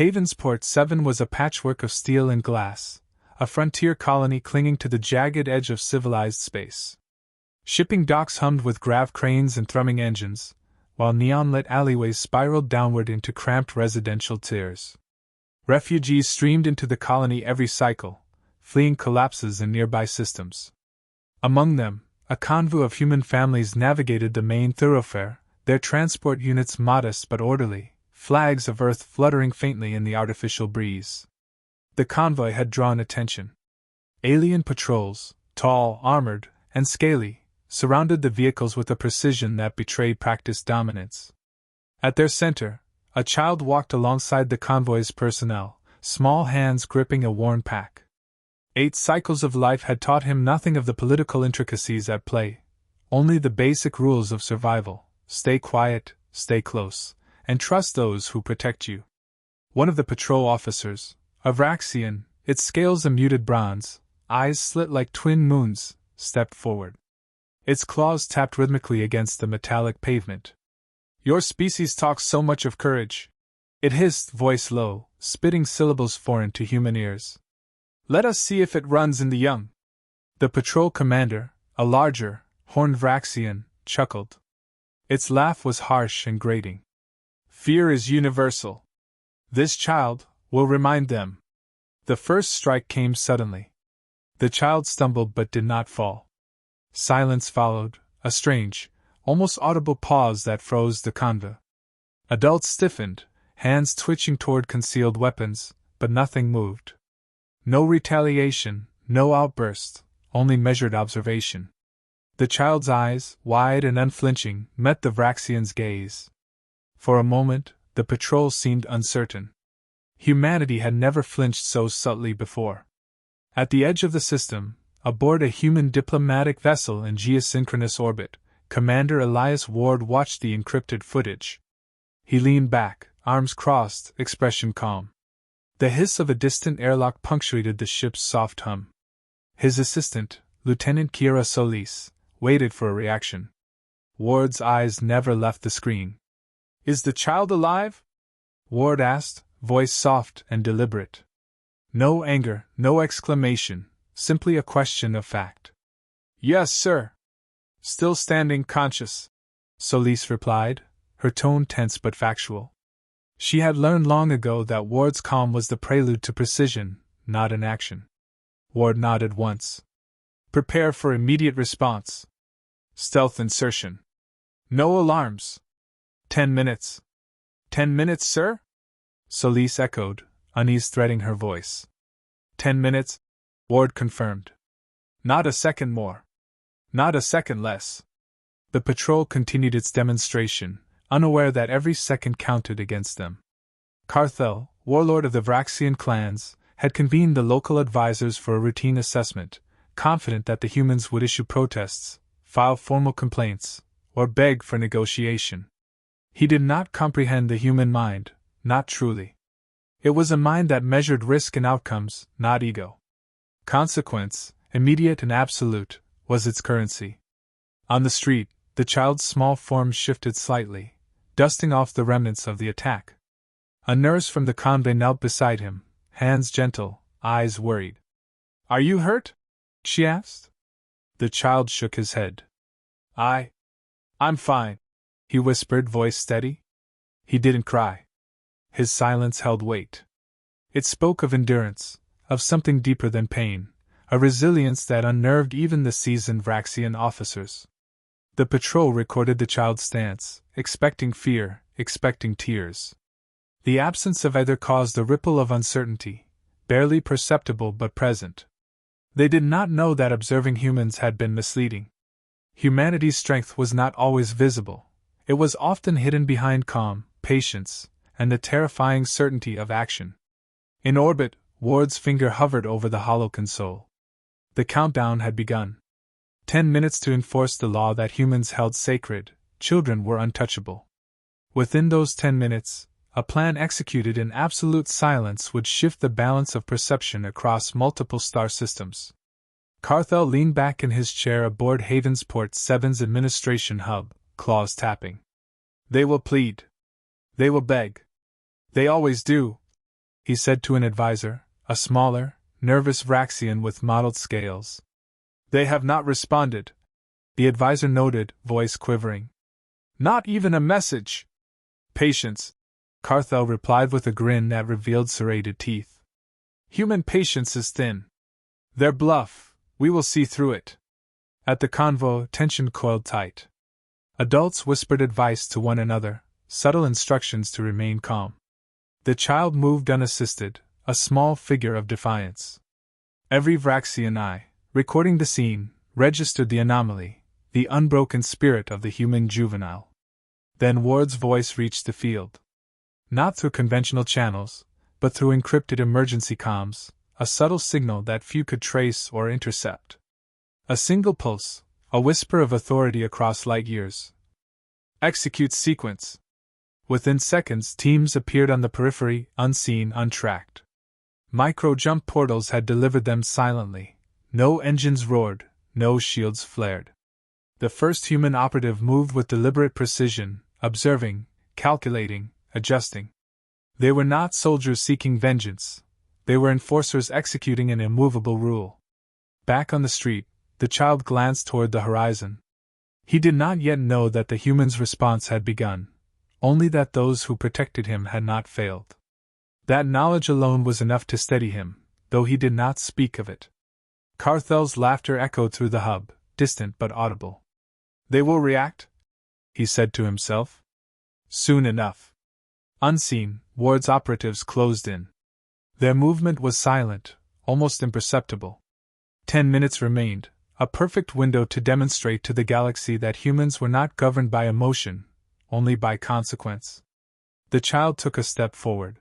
Havensport 7 was a patchwork of steel and glass, a frontier colony clinging to the jagged edge of civilized space. Shipping docks hummed with grav cranes and thrumming engines, while neon-lit alleyways spiraled downward into cramped residential tiers. Refugees streamed into the colony every cycle, fleeing collapses in nearby systems. Among them, a convoy of human families navigated the main thoroughfare, their transport units modest but orderly, flags of earth fluttering faintly in the artificial breeze. The convoy had drawn attention. Alien patrols, tall, armored, and scaly, surrounded the vehicles with a precision that betrayed practiced dominance. At their center, a child walked alongside the convoy's personnel, small hands gripping a worn pack. 8 cycles of life had taught him nothing of the political intricacies at play, only the basic rules of survival: stay quiet, stay close, and trust those who protect you. One of the patrol officers, a Vraxian, its scales a muted bronze, eyes slit like twin moons, stepped forward. Its claws tapped rhythmically against the metallic pavement. "Your species talks so much of courage," it hissed, voice low, spitting syllables foreign to human ears. "Let us see if it runs in the young." The patrol commander, a larger, horned Vraxian, chuckled. Its laugh was harsh and grating. "Fear is universal. This child will remind them." The first strike came suddenly. The child stumbled but did not fall. Silence followed, a strange, almost audible pause that froze the convoy. Adults stiffened, hands twitching toward concealed weapons, but nothing moved. No retaliation, no outburst, only measured observation. The child's eyes, wide and unflinching, met the Vraxian's gaze. For a moment, the patrol seemed uncertain. Humanity had never flinched so subtly before. At the edge of the system, aboard a human diplomatic vessel in geosynchronous orbit, Commander Elias Ward watched the encrypted footage. He leaned back, arms crossed, expression calm. The hiss of a distant airlock punctuated the ship's soft hum. His assistant, Lieutenant Kira Solis, waited for a reaction. Ward's eyes never left the screen. "Is the child alive?" Ward asked, voice soft and deliberate. No anger, no exclamation, simply a question of fact. "Yes, sir. Still standing conscious," Solis replied, her tone tense but factual. She had learned long ago that Ward's calm was the prelude to precision, not inaction. Ward nodded once. "Prepare for immediate response. Stealth insertion. No alarms. 10 minutes. 10 minutes, sir?" Solis echoed, unease threading her voice. 10 minutes, Ward confirmed. Not a second more. Not a second less. The patrol continued its demonstration, unaware that every second counted against them. Carthel, warlord of the Vraxian clans, had convened the local advisors for a routine assessment, confident that the humans would issue protests, file formal complaints, or beg for negotiation. He did not comprehend the human mind, not truly. It was a mind that measured risk and outcomes, not ego. Consequence, immediate and absolute, was its currency. On the street, the child's small form shifted slightly, dusting off the remnants of the attack. A nurse from the convoy knelt beside him, hands gentle, eyes worried. "Are you hurt?" she asked. The child shook his head. I'm fine," he whispered, voice steady. He didn't cry. His silence held weight. It spoke of endurance, of something deeper than pain, a resilience that unnerved even the seasoned Vraxian officers. The patrol recorded the child's stance, expecting fear, expecting tears. The absence of either caused a ripple of uncertainty, barely perceptible but present. They did not know that observing humans had been misleading. Humanity's strength was not always visible. It was often hidden behind calm, patience, and the terrifying certainty of action. In orbit, Ward's finger hovered over the hollow console. The countdown had begun. 10 minutes to enforce the law that humans held sacred, children were untouchable. Within those 10 minutes, a plan executed in absolute silence would shift the balance of perception across multiple star systems. Carthel leaned back in his chair aboard Havensport 7's administration hub, claws tapping. "They will plead. They will beg. They always do," he said to an advisor, a smaller, nervous Vraxian with mottled scales. They have not responded, the advisor noted, voice quivering. Not even a message. Patience, Carthel replied with a grin that revealed serrated teeth. Human patience is thin. They're bluff, we will see through it. At the convo, tension coiled tight. Adults whispered advice to one another, subtle instructions to remain calm. The child moved unassisted, a small figure of defiance. Every Vraxian eye, recording the scene, registered the anomaly, the unbroken spirit of the human juvenile. Then Ward's voice reached the field. Not through conventional channels, but through encrypted emergency comms, a subtle signal that few could trace or intercept. A single pulse, a whisper of authority across light years. Execute sequence. Within seconds, teams appeared on the periphery, unseen, untracked. Micro-jump portals had delivered them silently. No engines roared, no shields flared. The first human operative moved with deliberate precision, observing, calculating, adjusting. They were not soldiers seeking vengeance. They were enforcers executing an immovable rule. Back on the street, the child glanced toward the horizon. He did not yet know that the human's response had begun, only that those who protected him had not failed. That knowledge alone was enough to steady him, though he did not speak of it. Carthel's laughter echoed through the hub, distant but audible. They will react, he said to himself. Soon enough. Unseen, Ward's operatives closed in. Their movement was silent, almost imperceptible. 10 minutes remained, a perfect window to demonstrate to the galaxy that humans were not governed by emotion, only by consequence. The child took a step forward.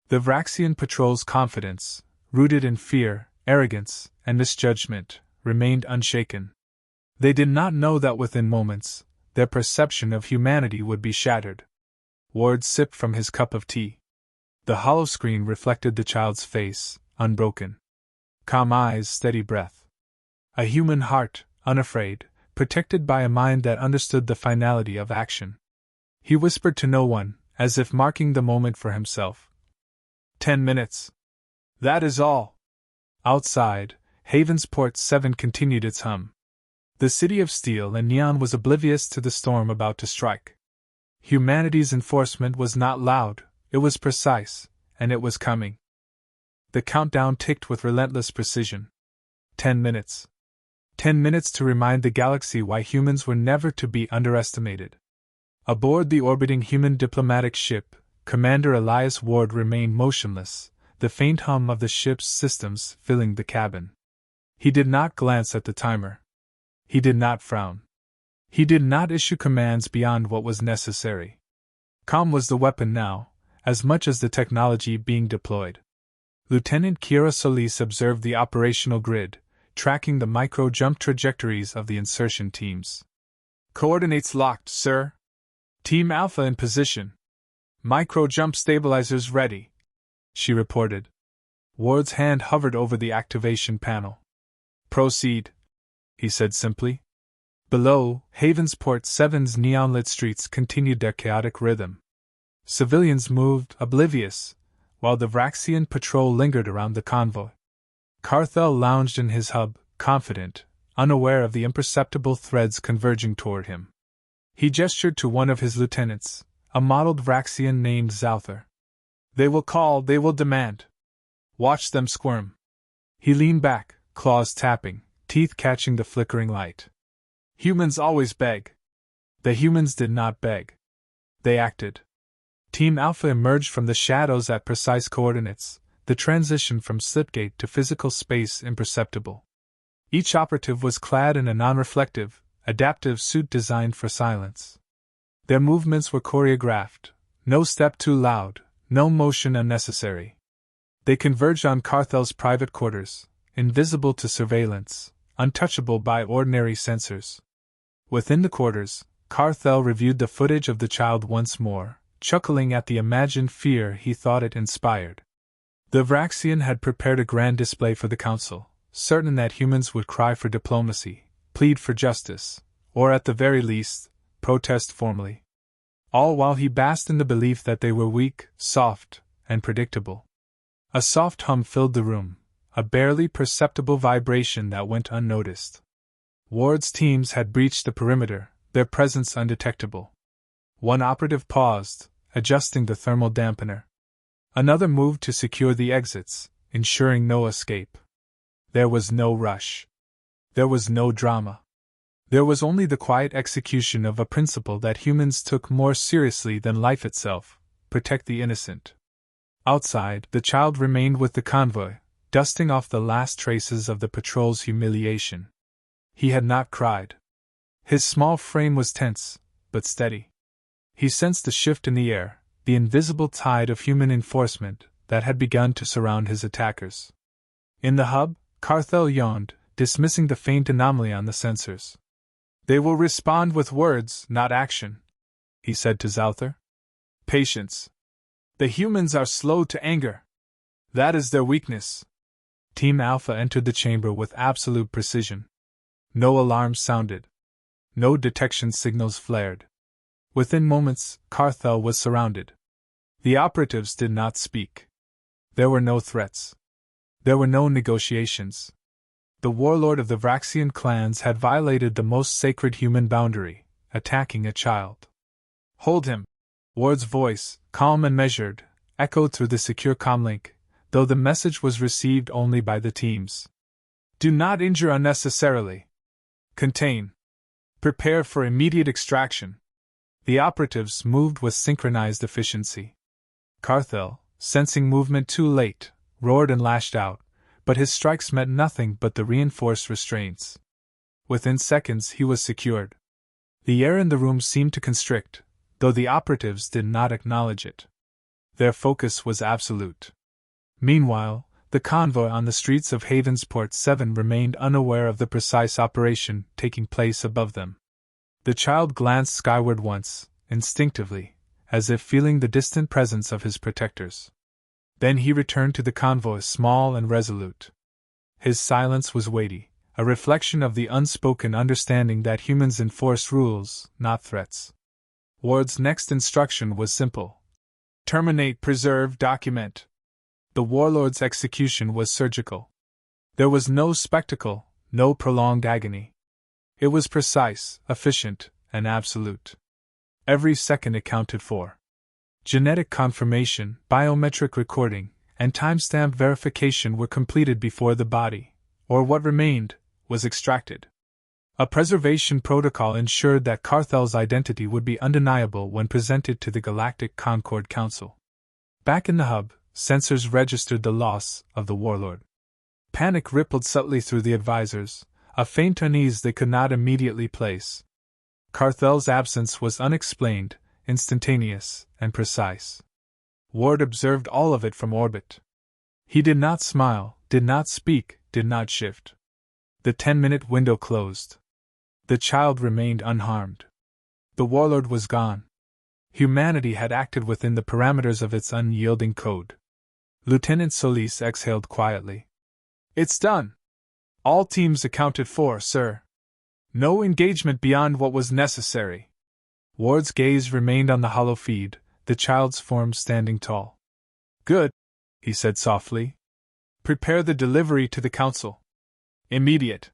The Vraxian patrol's confidence, rooted in fear, arrogance, and misjudgment, remained unshaken. They did not know that within moments, their perception of humanity would be shattered. Ward sipped from his cup of tea. The hollow screen reflected the child's face, unbroken. Calm eyes, steady breath. A human heart, unafraid, protected by a mind that understood the finality of action. He whispered to no one, as if marking the moment for himself. 10 minutes. That is all. Outside, Havensport 7 continued its hum. The city of steel and neon was oblivious to the storm about to strike. Humanity's enforcement was not loud, it was precise, and it was coming. The countdown ticked with relentless precision. 10 minutes. 10 minutes to remind the galaxy why humans were never to be underestimated. Aboard the orbiting human diplomatic ship, Commander Elias Ward remained motionless, the faint hum of the ship's systems filling the cabin. He did not glance at the timer. He did not frown. He did not issue commands beyond what was necessary. Calm was the weapon now, as much as the technology being deployed. Lieutenant Kira Solis observed the operational grid, tracking the micro-jump trajectories of the insertion teams. Coordinates locked, sir. Team Alpha in position. Micro-jump stabilizers ready, she reported. Ward's hand hovered over the activation panel. Proceed, he said simply. Below, Havensport 7's neon-lit streets continued their chaotic rhythm. Civilians moved, oblivious, while the Vraxian patrol lingered around the convoy. Carthel lounged in his hub, confident, unaware of the imperceptible threads converging toward him. He gestured to one of his lieutenants, a mottled Vraxian named Zalthar. They will call, they will demand. Watch them squirm. He leaned back, claws tapping, teeth catching the flickering light. Humans always beg. The humans did not beg. They acted. Team Alpha emerged from the shadows at precise coordinates, the transition from slipgate to physical space imperceptible. Each operative was clad in a non-reflective, adaptive suit designed for silence. Their movements were choreographed, no step too loud, no motion unnecessary. They converged on Carthel's private quarters, invisible to surveillance, untouchable by ordinary sensors. Within the quarters, Carthel reviewed the footage of the child once more, chuckling at the imagined fear he thought it inspired. The Vraxian had prepared a grand display for the council, certain that humans would cry for diplomacy, plead for justice, or at the very least, protest formally. All while he basked in the belief that they were weak, soft, and predictable. A soft hum filled the room, a barely perceptible vibration that went unnoticed. Ward's teams had breached the perimeter, their presence undetectable. One operative paused, adjusting the thermal dampener. Another moved to secure the exits, ensuring no escape. There was no rush. There was no drama. There was only the quiet execution of a principle that humans took more seriously than life itself: protect the innocent. Outside, the child remained with the convoy, dusting off the last traces of the patrol's humiliation. He had not cried. His small frame was tense, but steady. He sensed the shift in the air, the invisible tide of human enforcement that had begun to surround his attackers. In the hub, Carthel yawned, dismissing the faint anomaly on the sensors. "They will respond with words, not action," he said to Zouther. "Patience. The humans are slow to anger. That is their weakness." Team Alpha entered the chamber with absolute precision. No alarms sounded. No detection signals flared. Within moments, Carthel was surrounded. The operatives did not speak. There were no threats. There were no negotiations. The warlord of the Vraxian clans had violated the most sacred human boundary, attacking a child. "Hold him!" Ward's voice, calm and measured, echoed through the secure comlink, though the message was received only by the teams. "Do not injure unnecessarily. Contain. Prepare for immediate extraction." The operatives moved with synchronized efficiency. Carthel, sensing movement too late, roared and lashed out, but his strikes met nothing but the reinforced restraints. Within seconds he was secured. The air in the room seemed to constrict, though the operatives did not acknowledge it. Their focus was absolute. Meanwhile, the convoy on the streets of Havensport 7 remained unaware of the precise operation taking place above them. The child glanced skyward once, instinctively, as if feeling the distant presence of his protectors. Then he returned to the convoy small and resolute. His silence was weighty, a reflection of the unspoken understanding that humans enforce rules, not threats. Ward's next instruction was simple: terminate, preserve, document. The warlord's execution was surgical. There was no spectacle, no prolonged agony. It was precise, efficient, and absolute. Every second accounted for. Genetic confirmation, biometric recording, and timestamp verification were completed before the body, or what remained, was extracted. A preservation protocol ensured that Carthel's identity would be undeniable when presented to the Galactic Concord Council. Back in the hub, sensors registered the loss of the warlord. Panic rippled subtly through the advisors, a faint unease they could not immediately place. Carthel's absence was unexplained, instantaneous, and precise. Ward observed all of it from orbit. He did not smile, did not speak, did not shift. The 10-minute window closed. The child remained unharmed. The warlord was gone. Humanity had acted within the parameters of its unyielding code. Lieutenant Solis exhaled quietly. "It's done. All teams accounted for, sir. No engagement beyond what was necessary." Ward's gaze remained on the hollow feed, the child's form standing tall. "Good," he said softly. "Prepare the delivery to the council. Immediate."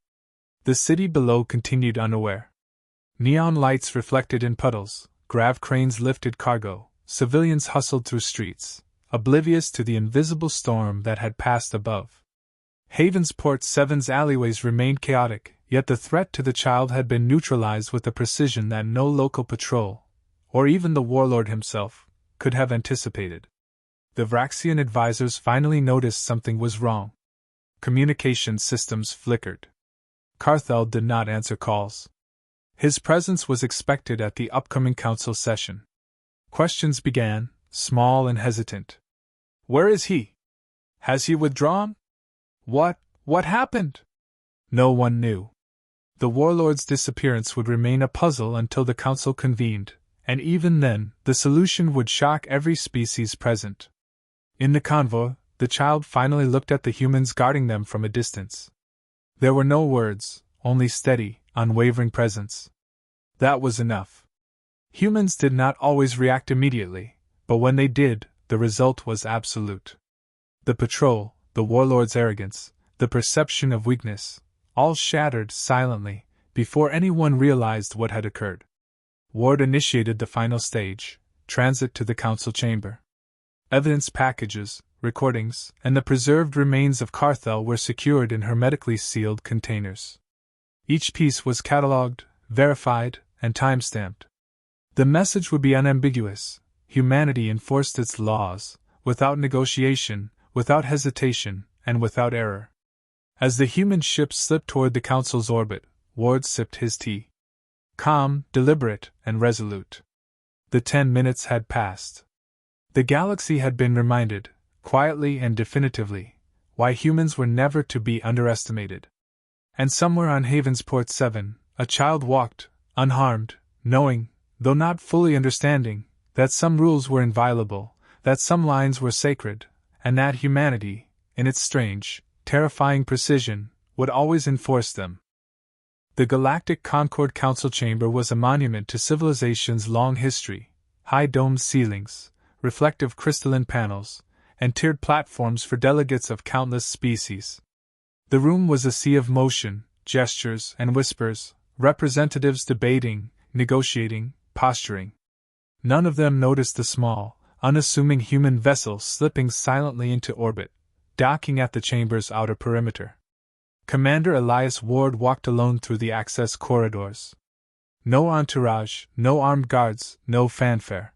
The city below continued unaware. Neon lights reflected in puddles, grav cranes lifted cargo, civilians hustled through streets, oblivious to the invisible storm that had passed above. Havensport 7's alleyways remained chaotic, yet the threat to the child had been neutralized with a precision that no local patrol, or even the warlord himself, could have anticipated. The Vraxian advisors finally noticed something was wrong. Communication systems flickered. Carthel did not answer calls. His presence was expected at the upcoming council session. Questions began, small and hesitant. "Where is he? Has he withdrawn? What happened?" No one knew. The warlord's disappearance would remain a puzzle until the council convened, and even then, the solution would shock every species present. In the convoy, the child finally looked at the humans guarding them from a distance. There were no words, only steady, unwavering presence. That was enough. Humans did not always react immediately, but when they did, the result was absolute. The patrol, the Warlord's arrogance, the perception of weakness, all shattered silently before anyone realized what had occurred. Ward initiated the final stage, transit to the council chamber. Evidence packages, recordings, and the preserved remains of Carthel were secured in hermetically sealed containers. Each piece was catalogued, verified, and time-stamped. The message would be unambiguous. Humanity enforced its laws, without negotiation, without hesitation, and without error. As the human ship slipped toward the council's orbit, Ward sipped his tea. Calm, deliberate, and resolute. The 10 minutes had passed. The galaxy had been reminded, quietly and definitively, why humans were never to be underestimated. And somewhere on Havensport 7, a child walked, unharmed, knowing, though not fully understanding, that some rules were inviolable, that some lines were sacred, and that humanity, in its strange, terrifying precision, would always enforce them. The Galactic Concord Council Chamber was a monument to civilization's long history: high domed ceilings, reflective crystalline panels, and tiered platforms for delegates of countless species. The room was a sea of motion, gestures, and whispers, representatives debating, negotiating, posturing. None of them noticed the small, unassuming human vessel slipping silently into orbit, docking at the chamber's outer perimeter. Commander Elias Ward walked alone through the access corridors. No entourage, no armed guards, no fanfare.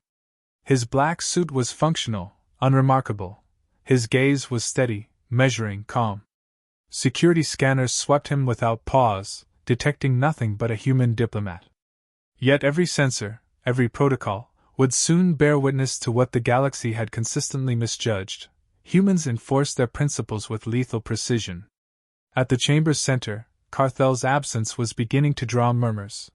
His black suit was functional, unremarkable. His gaze was steady, measuring, calm. Security scanners swept him without pause, detecting nothing but a human diplomat. Yet every sensor, every protocol, would soon bear witness to what the galaxy had consistently misjudged. Humans enforced their principles with lethal precision. At the chamber's center, Carthel's absence was beginning to draw murmurs.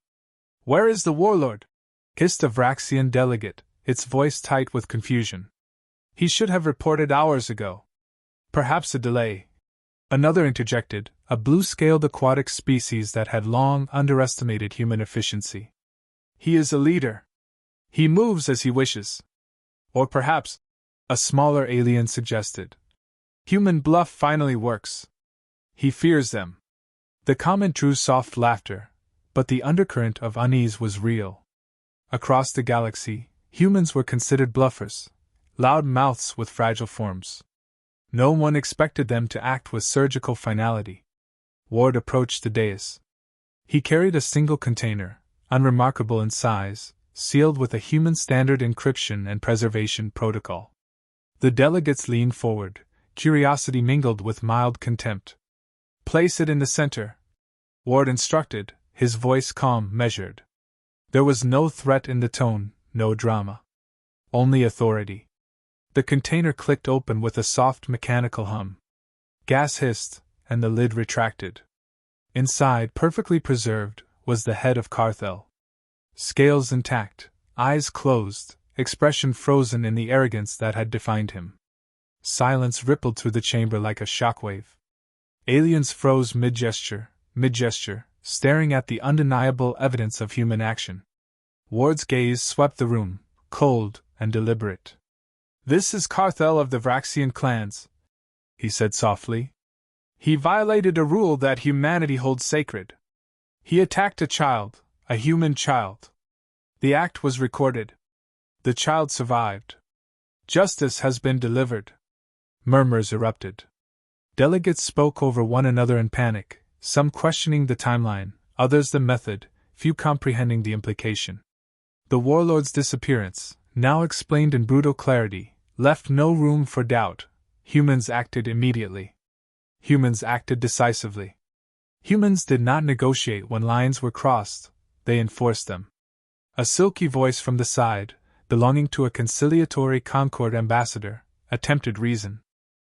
"Where is the Warlord?" hissed a Vraxian delegate, its voice tight with confusion. "He should have reported hours ago." "Perhaps a delay," another interjected, a blue-scaled aquatic species that had long underestimated human efficiency. "He is a leader. He moves as he wishes." "Or perhaps," a smaller alien suggested, "human bluff finally works. He fears them." The comment drew soft laughter, but the undercurrent of unease was real. Across the galaxy, humans were considered bluffers, loud mouths with fragile forms. No one expected them to act with surgical finality. Ward approached the dais. He carried a single container, unremarkable in size, sealed with a human-standard encryption and preservation protocol. The delegates leaned forward, curiosity mingled with mild contempt. "Place it in the center," Ward instructed, his voice calm, measured. There was no threat in the tone, no drama. Only authority. The container clicked open with a soft mechanical hum. Gas hissed, and the lid retracted. Inside, perfectly preserved, was the head of Carthel. Scales intact, eyes closed, expression frozen in the arrogance that had defined him. Silence rippled through the chamber like a shockwave. Aliens froze mid-gesture, staring at the undeniable evidence of human action. Ward's gaze swept the room, cold and deliberate. "This is Carthel of the Vraxian clans," he said softly. "He violated a rule that humanity holds sacred. He attacked a child, a human child. The act was recorded. The child survived. Justice has been delivered." Murmurs erupted. Delegates spoke over one another in panic, some questioning the timeline, others the method, few comprehending the implication. The Warlord's disappearance, now explained in brutal clarity, left no room for doubt. Humans acted immediately. Humans acted decisively. Humans did not negotiate when lines were crossed, they enforced them. A silky voice from the side, belonging to a conciliatory Concord ambassador, attempted reason.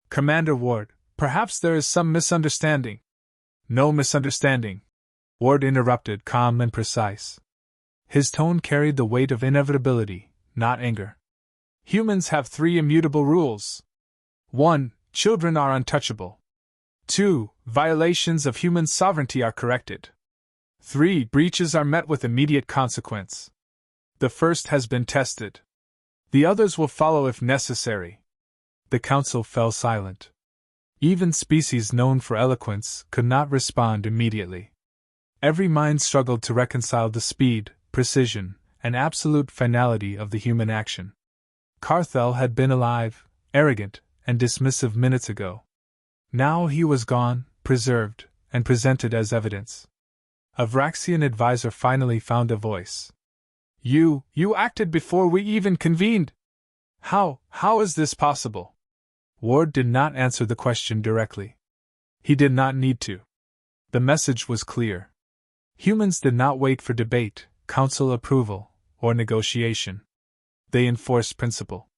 "Commander Ward, perhaps there is some misunderstanding." "No misunderstanding," Ward interrupted, calm and precise. His tone carried the weight of inevitability, not anger. "Humans have 3 immutable rules. 1. Children are untouchable. 2. Violations of human sovereignty are corrected. 3. Breaches are met with immediate consequence. The first has been tested. The others will follow if necessary." The council fell silent. Even species known for eloquence could not respond immediately. Every mind struggled to reconcile the speed, precision, and absolute finality of the human action. Carthel had been alive, arrogant, and dismissive minutes ago. Now he was gone, preserved, and presented as evidence. A Vraxian advisor finally found a voice. You acted before we even convened! How is this possible? Ward did not answer the question directly. He did not need to. The message was clear. Humans did not wait for debate, council approval, or negotiation. They enforced principle.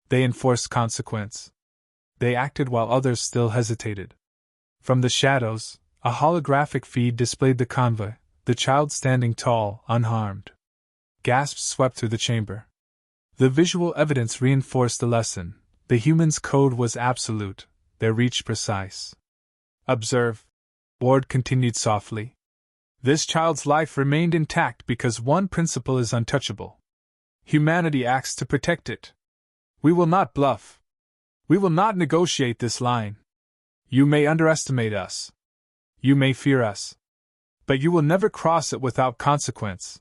They enforced consequence. They acted while others still hesitated. From the shadows, a holographic feed displayed the convoy, the child standing tall, unharmed. Gasps swept through the chamber. The visual evidence reinforced the lesson. The human's code was absolute, their reach precise. Observe, Ward continued softly. This child's life remained intact because one principle is untouchable. Humanity acts to protect it. We will not bluff. We will not negotiate this line. You may underestimate us. You may fear us. But you will never cross it without consequence.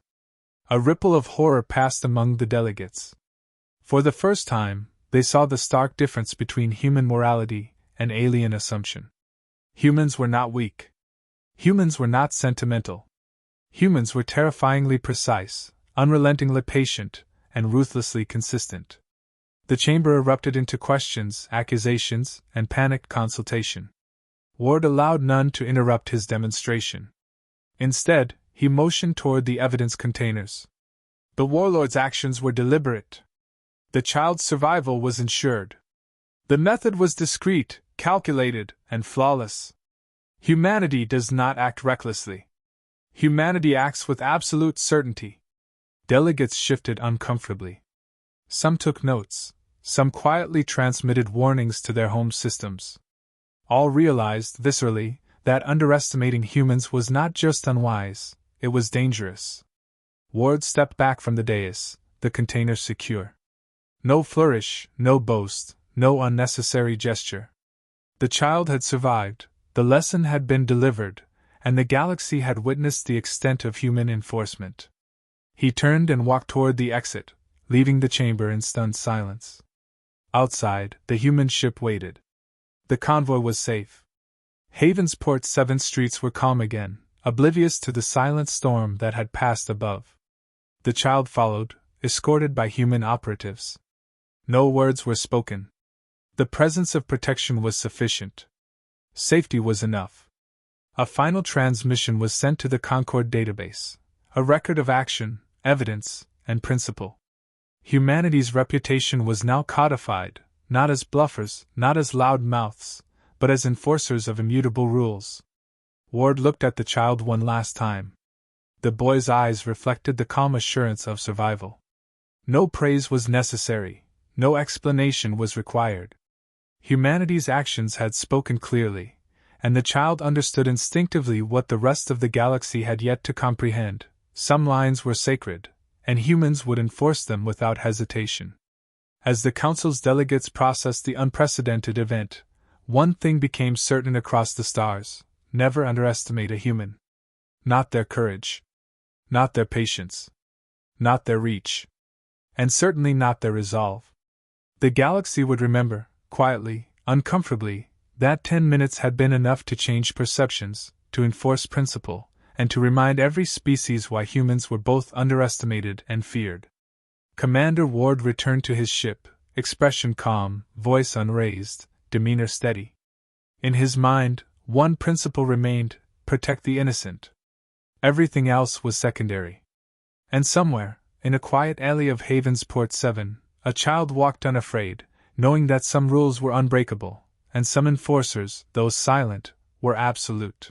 A ripple of horror passed among the delegates. For the first time, they saw the stark difference between human morality and alien assumption. Humans were not weak. Humans were not sentimental. Humans were terrifyingly precise, unrelentingly patient, and ruthlessly consistent. The chamber erupted into questions, accusations, and panicked consultation. Ward allowed none to interrupt his demonstration. Instead, he motioned toward the evidence containers. The warlord's actions were deliberate. The child's survival was ensured. The method was discreet, calculated, and flawless. Humanity does not act recklessly. Humanity acts with absolute certainty. Delegates shifted uncomfortably. Some took notes, some quietly transmitted warnings to their home systems. All realized viscerally that underestimating humans was not just unwise, it was dangerous. Ward stepped back from the dais, the container secure. No flourish, no boast, no unnecessary gesture. The child had survived, the lesson had been delivered, and the galaxy had witnessed the extent of human enforcement. He turned and walked toward the exit, leaving the chamber in stunned silence. Outside, the human ship waited. The convoy was safe. Havensport's 7 streets were calm again, oblivious to the silent storm that had passed above. The child followed, escorted by human operatives. No words were spoken. The presence of protection was sufficient. Safety was enough. A final transmission was sent to the Concord database, a record of action, evidence, and principle. Humanity's reputation was now codified, not as bluffers, not as loud mouths, but as enforcers of immutable rules. Ward looked at the child one last time. The boy's eyes reflected the calm assurance of survival. No praise was necessary, no explanation was required. Humanity's actions had spoken clearly, and the child understood instinctively what the rest of the galaxy had yet to comprehend. Some lines were sacred, and humans would enforce them without hesitation. As the Council's delegates processed the unprecedented event, one thing became certain across the stars: never underestimate a human. Not their courage. Not their patience. Not their reach. And certainly not their resolve. The galaxy would remember, quietly, uncomfortably, that 10 minutes had been enough to change perceptions, to enforce principle, and to remind every species why humans were both underestimated and feared. Commander Ward returned to his ship, expression calm, voice unraised, demeanor steady. In his mind, one principle remained: protect the innocent. Everything else was secondary. And somewhere, in a quiet alley of Havensport 7, a child walked unafraid, knowing that some rules were unbreakable, and some enforcers, though silent, were absolute.